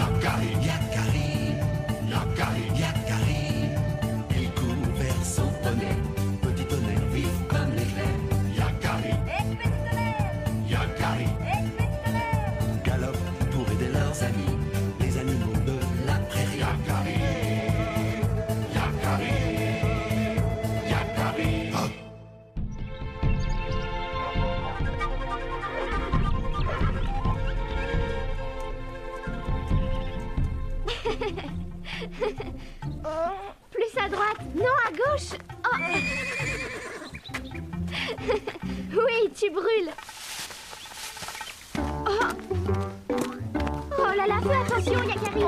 Yakari, Yakari, Yakari, Yakari. Il court vers son poney, petit poney vif comme l'éclair. Yakari, Yakari, galope pour aider leurs amis, les animaux de la prairie. Yakari, Yakari, Yakari. Oh. Plus à droite, non à gauche. Oh. Oui, tu brûles. Oh. Oh là là, fais attention, Yakari.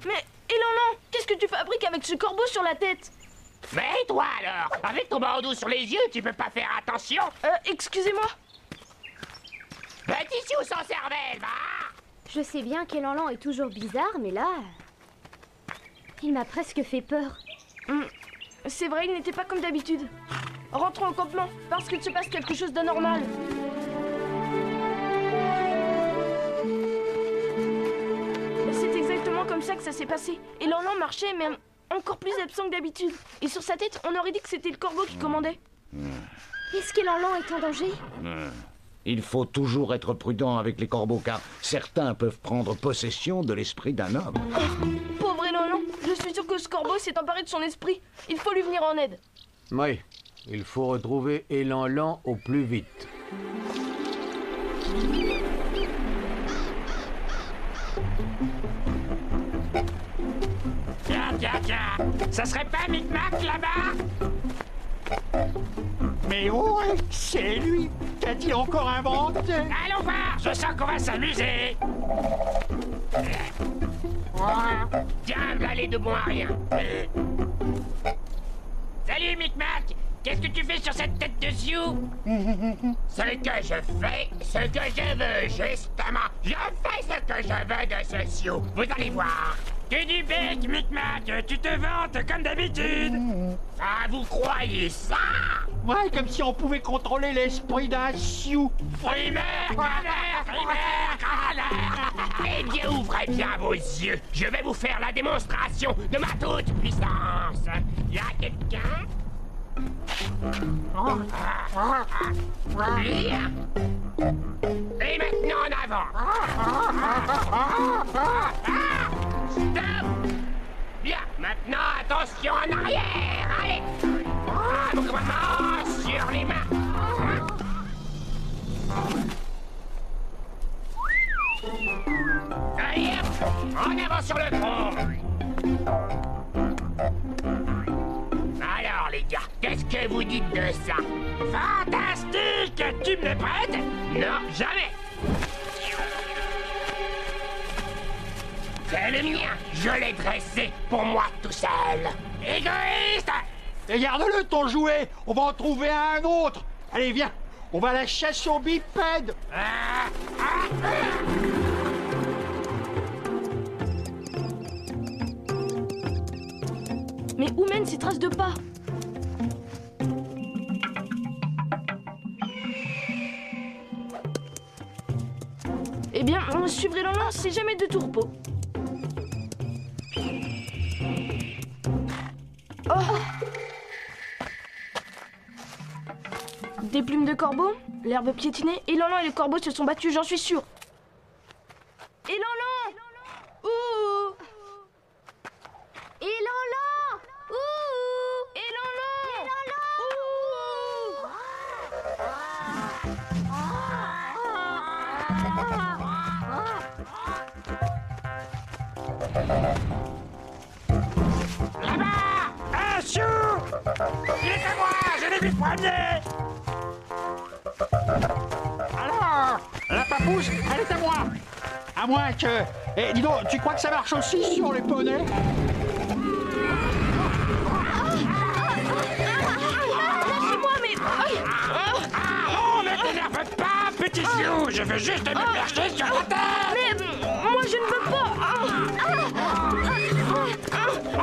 Mais, Elan, qu'est-ce que tu fabriques avec ce corbeau sur la tête? Mais toi alors, avec ton bandeau sur les yeux, tu peux pas faire attention? Excusez-moi. Petit sous sans cervelle, va! Je sais bien qu'Elan est toujours bizarre, mais là... il m'a presque fait peur. C'est vrai, il n'était pas comme d'habitude. Rentrons au campement, parce qu'il se passe quelque chose d'anormal. C'est exactement comme ça que ça s'est passé. Elan marchait, mais encore plus absent que d'habitude. Et sur sa tête, on aurait dit que c'était le corbeau qui commandait. Est-ce qu'Elan est en danger? Il faut toujours être prudent avec les corbeaux, car certains peuvent prendre possession de l'esprit d'un homme. Pauvre Elan, je suis sûr que ce corbeau s'est emparé de son esprit. Il faut lui venir en aide. Oui, il faut retrouver Elan au plus vite. Tiens, ça serait pas Micmac là-bas? Mais ouais, c'est lui. Qu'a-t-il encore inventé? Allons voir, je sens qu'on va s'amuser. Tiens, là les deux bons à rien. Salut Micmac, qu'est-ce que tu fais sur cette tête de sioux? Ce que je fais, ce que je veux, justement. Je fais ce que je veux de ce sioux. Vous allez voir. Que du bec, Micmac, tu te vantes comme d'habitude. Ah, vous croyez ça? Ouais, comme si on pouvait contrôler l'esprit d'un sioux. Frimaire, eh bien, ouvrez bien vos yeux. Je vais vous faire la démonstration de ma toute-puissance. Y a quelqu'un? Bien. Et maintenant en avant. Stop. Bien, maintenant attention en arrière. Allez. Mouvement sur les mains. Allez, en avant sur le front. Alors les gars, qu'est-ce que vous dites de ça? Fantastique! Tu me le prêtes? Non, jamais! C'est le mien! Je l'ai dressé pour moi tout seul! Égoïste! Et garde-le ton jouet. On va en trouver un autre. Allez, viens. On va à la chasse aux bipèdes. Mais où mènent ces traces de pas? Eh bien, suivre Elan, c'est jamais de tout repos. Oh! Des plumes de corbeau, l'herbe piétinée, Elan et le corbeau se sont battus, j'en suis sûr. Elan! Ouh! Elan! Ouh! Elan! Là-bas! Un sioux! Il est à moi! Je l'ai vu premier! Alors, la papouche, elle est à moi. À moins que... Eh, dis donc, tu crois que ça marche aussi sur les poneys? Lâchez-moi, mais... Oh, ne t'énerve pas, petit sioux! Je veux juste me percher sur la tête! Mais moi, je ne veux pas.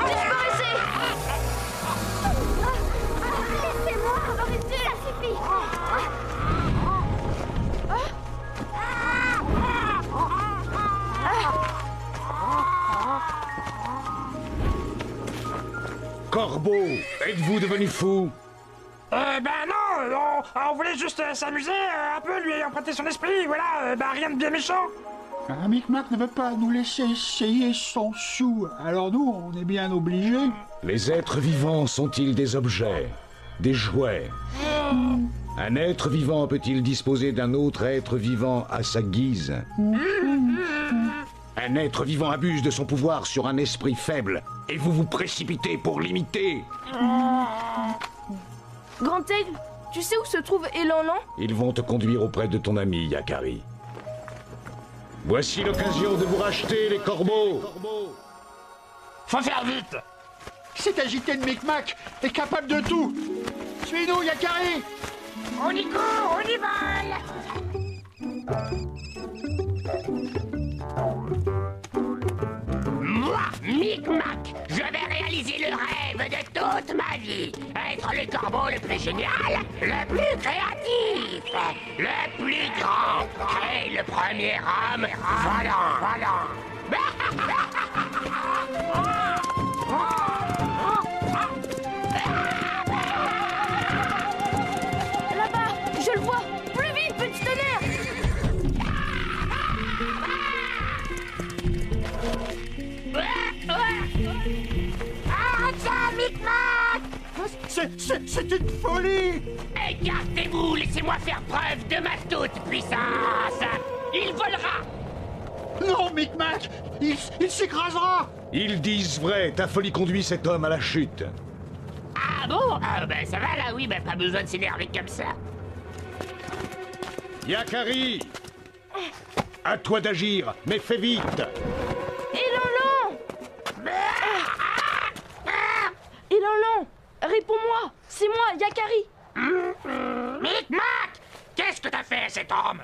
Disparaissez! Laissez-moi! Arrêtez! Ça suffit! corbeaux, êtes-vous devenus fous? Ben non, on voulait juste s'amuser un peu, lui emprunter son esprit, voilà, rien de bien méchant. Micmac ne veut pas nous laisser essayer son sou, alors nous, on est bien obligés. Les êtres vivants sont-ils des objets? Des jouets? Un être vivant peut-il disposer d'un autre être vivant à sa guise? Un être vivant abuse de son pouvoir sur un esprit faible, et vous vous précipitez pour l'imiter. Grand-Aigle, tu sais où se trouve Elan-Lan? Ils vont te conduire auprès de ton ami, Yakari. Voici l'occasion de vous racheter, les corbeaux. Faut faire vite. Cet agité de Micmac est capable de tout. Suis-nous, Yakari. On y court, on y vole. Moi, Micmac, je vais réaliser le rêve de toute ma vie. Être le corbeau le plus génial, le plus créatif, le plus grand. Créer le premier homme volant. Là-bas, je le vois. Plus vite, petit tonnerre. Arrête ça, Micmac! C'est une folie. Écartez-vous, laissez-moi faire preuve de ma toute-puissance. Il volera. Non, Micmac, il s'écrasera. Ils disent vrai, ta folie conduit cet homme à la chute. Ah bon? Ah ben ça va là, oui, ben pas besoin de s'énerver comme ça. Yakari! À toi d'agir, mais fais vite! Elan-Lan! Elan-Lan! Réponds-moi! C'est moi, Yakari! Micmac! Qu'est-ce que t'as fait à cet homme?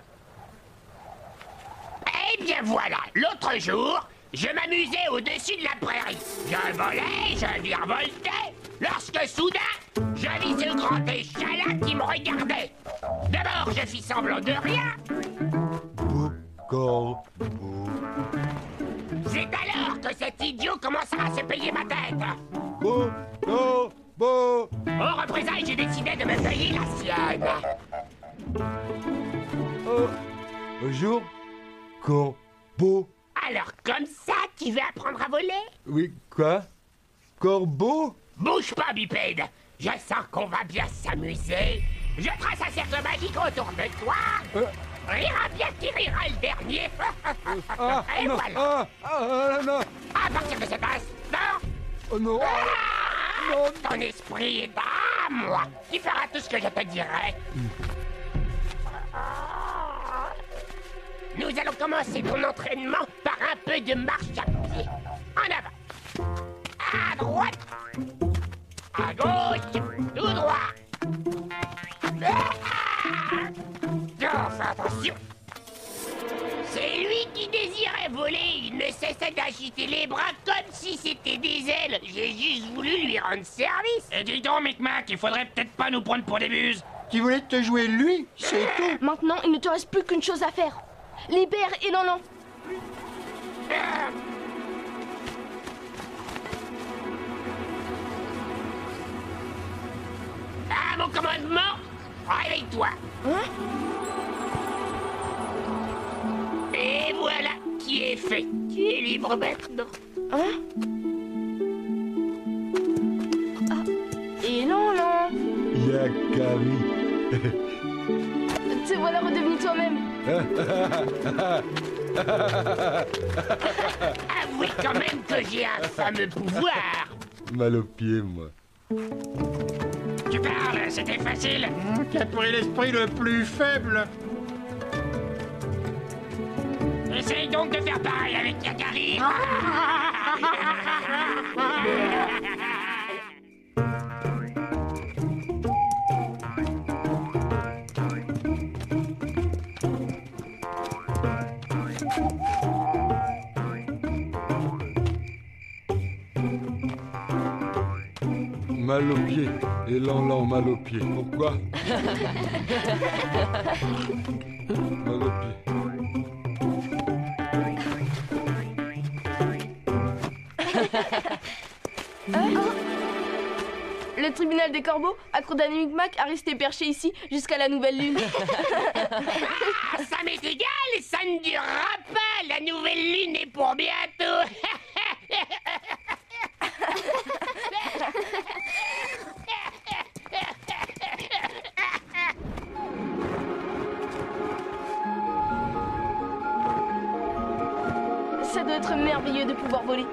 Eh bien voilà, l'autre jour, je m'amusais au-dessus de la prairie. Je volais, je virevoltais, lorsque soudain, je vis ce grand échalas qui me regardait. D'abord, je fis semblant de rien. C'est alors que cet idiot commença à se payer ma tête. Au représailles, j'ai décidé de me payer la sienne. Bonjour, corbeau. Alors comme ça, tu veux apprendre à voler? Oui, quoi? Corbeau? Bouge pas, bipède. Je sens qu'on va bien s'amuser. Je trace un cercle magique autour de toi. Rira bien qui rira le dernier. Et non, voilà. non. À partir de cet instant, Oh non. Non. ton esprit est à moi. Tu feras tout ce que je te dirai. Nous allons commencer ton entraînement par un peu de marche à pied. En avant. À droite. À gauche. Tout droit. Fais attention. C'est lui qui désirait voler. Il ne cessait d'agiter les bras comme si c'était des ailes. J'ai juste voulu lui rendre service. Et dis donc, Micmac, il faudrait peut-être pas nous prendre pour des buses. Tu voulais te jouer lui, c'est tout. Maintenant, il ne te reste plus qu'une chose à faire. Libère Elan-Lan. À mon commandement, réveille-toi. Hein? Et voilà qui est fait. Tu es libre maintenant. Hein? Elan-Lan. Yakari. Te voilà redevenu toi-même. Avouez quand même que j'ai un fameux pouvoir. Mal au pied, moi. Tu parles, c'était facile. Qui a pris l'esprit le plus faible. Essaye donc de faire pareil avec Yakari. Mal au pied. Elan-Lan, mal au pied. Pourquoi? Mal au pied. tribunal des corbeaux, Acrodynamic Mac a resté perché ici jusqu'à la nouvelle lune. Ah, ça m'est égal, ça ne durera pas. La nouvelle lune est pour bientôt. Ça doit être merveilleux de pouvoir voler.